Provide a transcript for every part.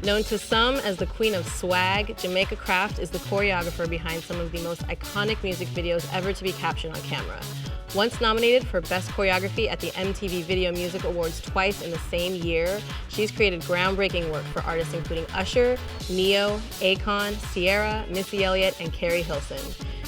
Known to some as the queen of swag, Jamaica Craft is the choreographer behind some of the most iconic music videos ever to be captured on camera. Once nominated for Best Choreography at the MTV Video Music Awards twice in the same year, she's created groundbreaking work for artists including Usher, Ne-Yo, Akon, Ciara, Missy Elliott, and Carrie Hilson.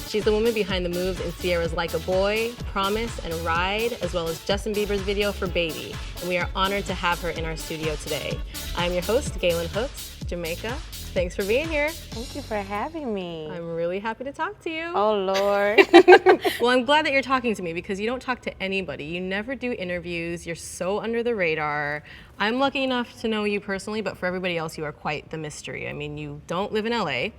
She's the woman behind the moves in Ciara's Like a Boy, Promise, and Ride, as well as Justin Bieber's video for Baby. And we are honored to have her in our studio today. I'm your host, Galen Hooks, Jamaica. Thanks for being here. Thank you for having me. I'm really happy to talk to you. Oh, Lord. Well, I'm glad that you're talking to me because you don't talk to anybody. You never do interviews. You're so under the radar. I'm lucky enough to know you personally, but for everybody else, you are quite the mystery. I mean, you don't live in LA.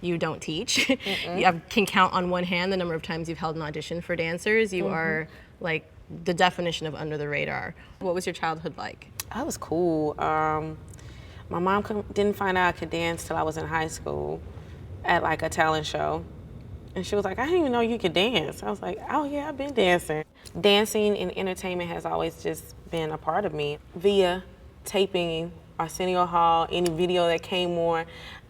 You don't teach. You can count on one hand the number of times you've held an audition for dancers. You are like the definition of under the radar. What was your childhood like? That was cool. My mom didn't find out I could dance till I was in high school at like a talent show. And she was like, I didn't even know you could dance. I was like, oh yeah, I've been dancing. Dancing and entertainment has always just been a part of me. Via taping Arsenio Hall, any video that came on,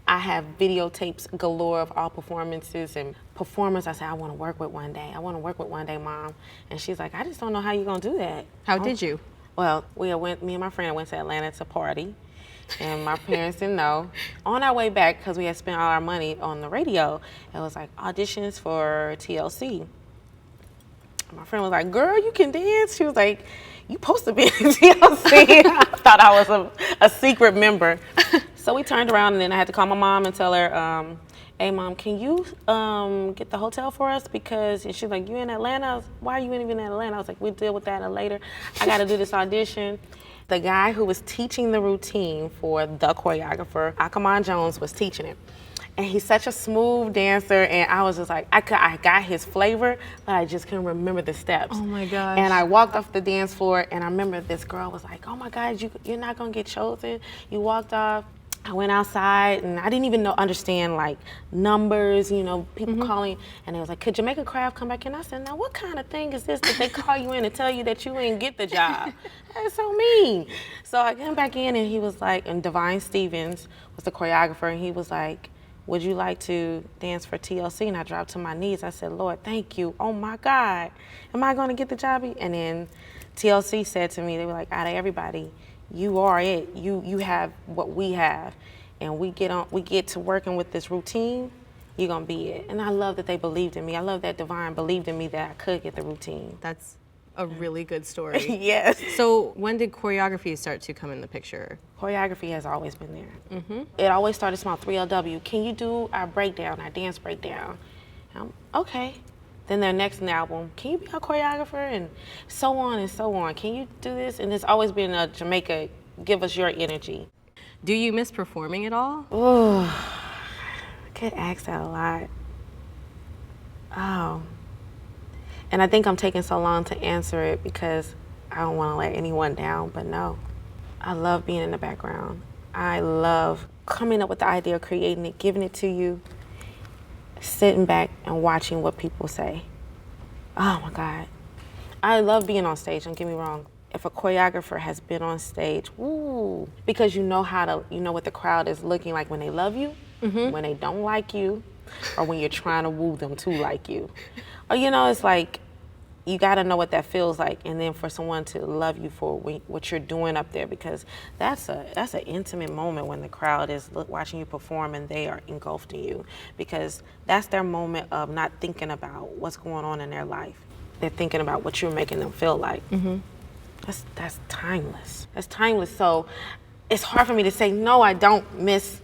I have videotapes galore of all performances and performers I said, I want to work with one day. I want to work with one day, Mom. And she's like, I just don't know how you're going to do that. How did you? Well, me and my friend went to Atlanta to party, and my parents didn't know. On our way back, because we had spent all our money on the radio, it was like auditions for TLC. My friend was like, girl, you can dance? She was like, you supposed to be in TLC. I thought I was a secret member. So we turned around, and then I had to call my mom and tell her, hey, Mom, can you get the hotel for us? Because and she's like, you in Atlanta? Why are you even in Atlanta? I was like, we'll deal with that later. I got to do this audition. The guy who was teaching the routine for the choreographer, Akamon Jones, was teaching it. And he's such a smooth dancer, and I was just like, I got his flavor, but I just couldn't remember the steps. Oh my gosh. And I walked off the dance floor, and I remember this girl was like, oh my God, you're not gonna get chosen. You walked off. I went outside, and I didn't even understand like numbers, people calling, and they was like, could Jamaica Craft come back in? I said, now what kind of thing is this that they call you in and tell you that you ain't get the job? That's so mean. So I came back in, and he was like, and Divine Stevens was the choreographer, and he was like, would you like to dance for TLC? And I dropped to my knees. I said, Lord, thank you. Oh my God, am I gonna get the job? And then TLC said to me, they were like, out of everybody, you are it. You have what we have, and we get to working with this routine. You're gonna be it. And I love that they believed in me. I love that Divine believed in me that I could get the routine. That's a really good story. Yes. So when did choreography start to come in the picture? Choreography has always been there. It always started small. 3LW. Can you do our breakdown, our dance breakdown? Okay. Then their next album, can you be a choreographer? And so on and so on. Can you do this? And it's always been a Jamaica, give us your energy. Do you miss performing at all? Oh, I get asked that a lot. Oh. And I think I'm taking so long to answer it because I don't want to let anyone down, but no. I love being in the background. I love coming up with the idea, creating it, giving it to you, sitting back and watching what people say. Oh my God. I love being on stage, don't get me wrong. If a choreographer has been on stage, woo, because you know what the crowd is looking like when they love you, when they don't like you, or when you're trying to woo them to like you. Or it's like, you gotta know what that feels like, and then for someone to love you for what you're doing up there, because that's an intimate moment when the crowd is watching you perform and they are engulfed in you, because that's their moment of not thinking about what's going on in their life. They're thinking about what you're making them feel like. That's timeless. That's timeless. So it's hard for me to say no. I don't miss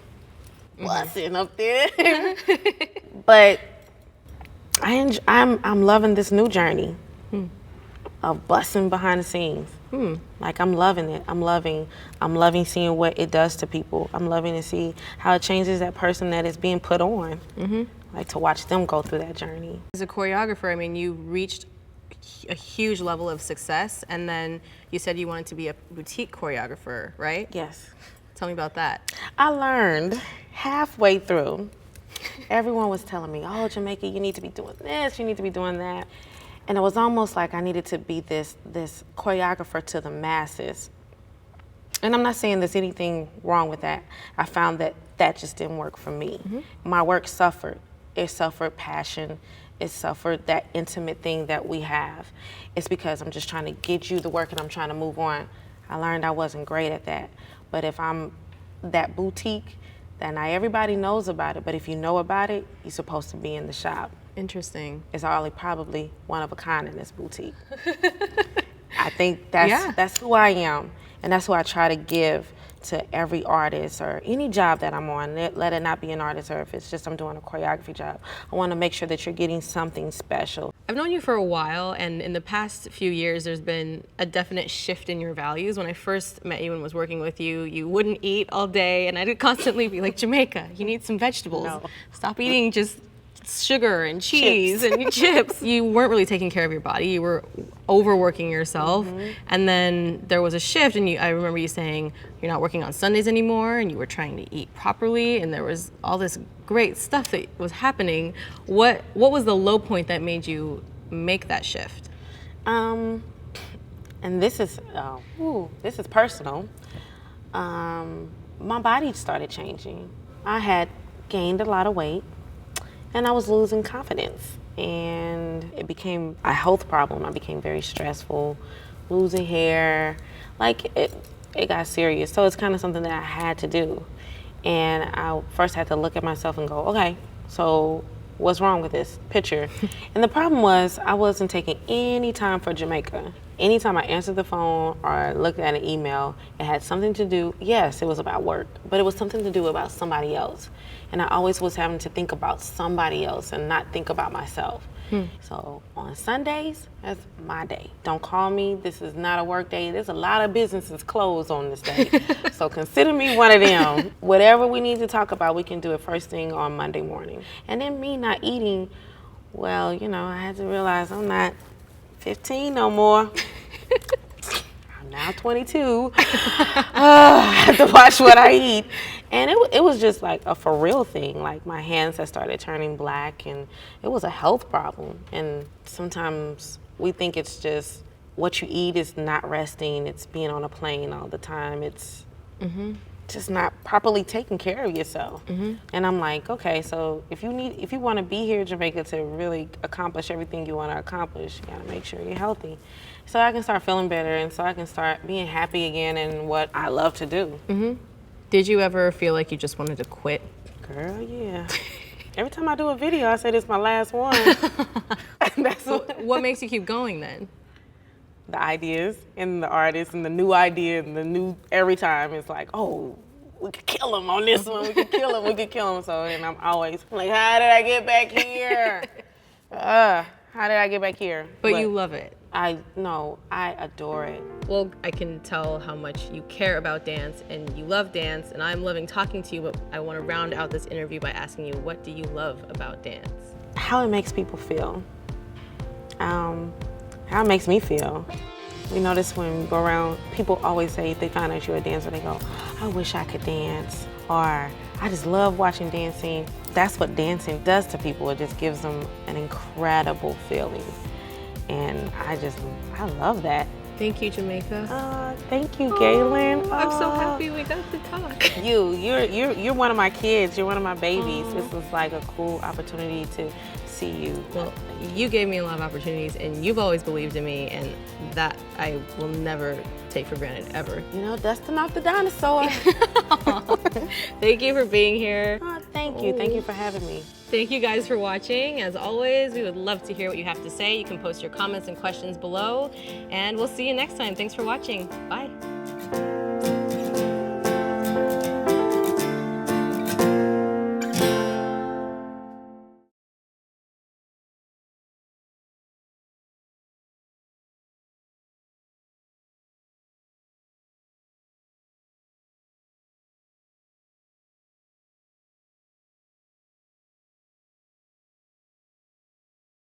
busting up there, but I'm loving this new journey of busting behind the scenes. Like I'm loving it. I'm loving seeing what it does to people. I'm loving to see how it changes that person that is being put on. Like to watch them go through that journey. As a choreographer, I mean, you reached a huge level of success, and then you said you wanted to be a boutique choreographer, right? Yes. Tell me about that. I learned halfway through Everyone was telling me, oh, Jamaica, you need to be doing this, you need to be doing that. And it was almost like I needed to be this choreographer to the masses. And I'm not saying there's anything wrong with that. I found that that just didn't work for me. My work suffered. It suffered passion. It suffered that intimate thing that we have. It's because I'm just trying to get you the work and I'm trying to move on. I learned I wasn't great at that. But if I'm that boutique, then not everybody knows about it. But if you know about it, you're supposed to be in the shop. Interesting. It's probably one of a kind in this boutique. I think that's who I am. And that's what I try to give to every artist or any job that I'm on. Let it not be an artist, or if it's just I'm doing a choreography job. I want to make sure that you're getting something special. I've known you for a while, and in the past few years, there's been a definite shift in your values. When I first met you and was working with you, you wouldn't eat all day, and I'd constantly be like, Jamaica, you need some vegetables. No. Stop eating just sugar and cheese and chips. You weren't really taking care of your body. You were overworking yourself. And then there was a shift, and I remember you saying you're not working on Sundays anymore, and you were trying to eat properly, and there was all this great stuff that was happening. What was the low point that made you make that shift? And this is personal. My body started changing. I had gained a lot of weight, and I was losing confidence, and it became a health problem. I became very stressful, losing hair, like it got serious. So it's kind of something that I had to do. And I first had to look at myself and go, okay, so what's wrong with this picture? And the problem was I wasn't taking any time for Jamaica. Anytime I answered the phone or looked at an email, it had something to do, yes, it was about work, but it was something to do about somebody else. And I always was having to think about somebody else and not think about myself. So on Sundays, that's my day. Don't call me. This is not a work day. There's a lot of businesses closed on this day. So consider me one of them. Whatever we need to talk about, we can do it first thing on Monday morning. And then me not eating, well, you know, I had to realize I'm not 15 no more. I'm now 22. I have to watch what I eat. And it was just like a for real thing. Like my hands had started turning black, and it was a health problem. And sometimes we think it's just what you eat is not resting. It's being on a plane all the time. It's just not properly taking care of yourself. And I'm like, okay, so if you want to be here in Jamaica to really accomplish everything you want to accomplish, you got to make sure you're healthy. So I can start feeling better, and so I can start being happy again in what I love to do. Did you ever feel like you just wanted to quit? Girl, yeah. Every time I do a video, I say this is my last one. What makes you keep going then? The ideas and the artists and the new idea and the new, every time it's like, oh, we could kill him on this one, we could kill him. So, and I'm always like, how did I get back here? How did I get back here? But you love it. I adore it. Well, I can tell how much you care about dance and you love dance, and I'm loving talking to you, but I want to round out this interview by asking you, what do you love about dance? How it makes people feel. How it makes me feel. You notice when we go around, people always say, if they find out you're a dancer, they go, I wish I could dance, or I just love watching dancing. That's what dancing does to people. It just gives them an incredible feeling. And I love that. Thank you, Jamaica. Thank you, Galen. I'm so happy we got to talk. You're one of my kids. You're one of my babies. This was like a cool opportunity to see you. Well, you gave me a lot of opportunities, and you've always believed in me, and that I will never take for granted, ever. You know, dusting off the dinosaur. Thank you for being here. Thank you. Thank you for having me. Thank you guys for watching. As always, we would love to hear what you have to say. You can post your comments and questions below, and we'll see you next time. Thanks for watching. Bye.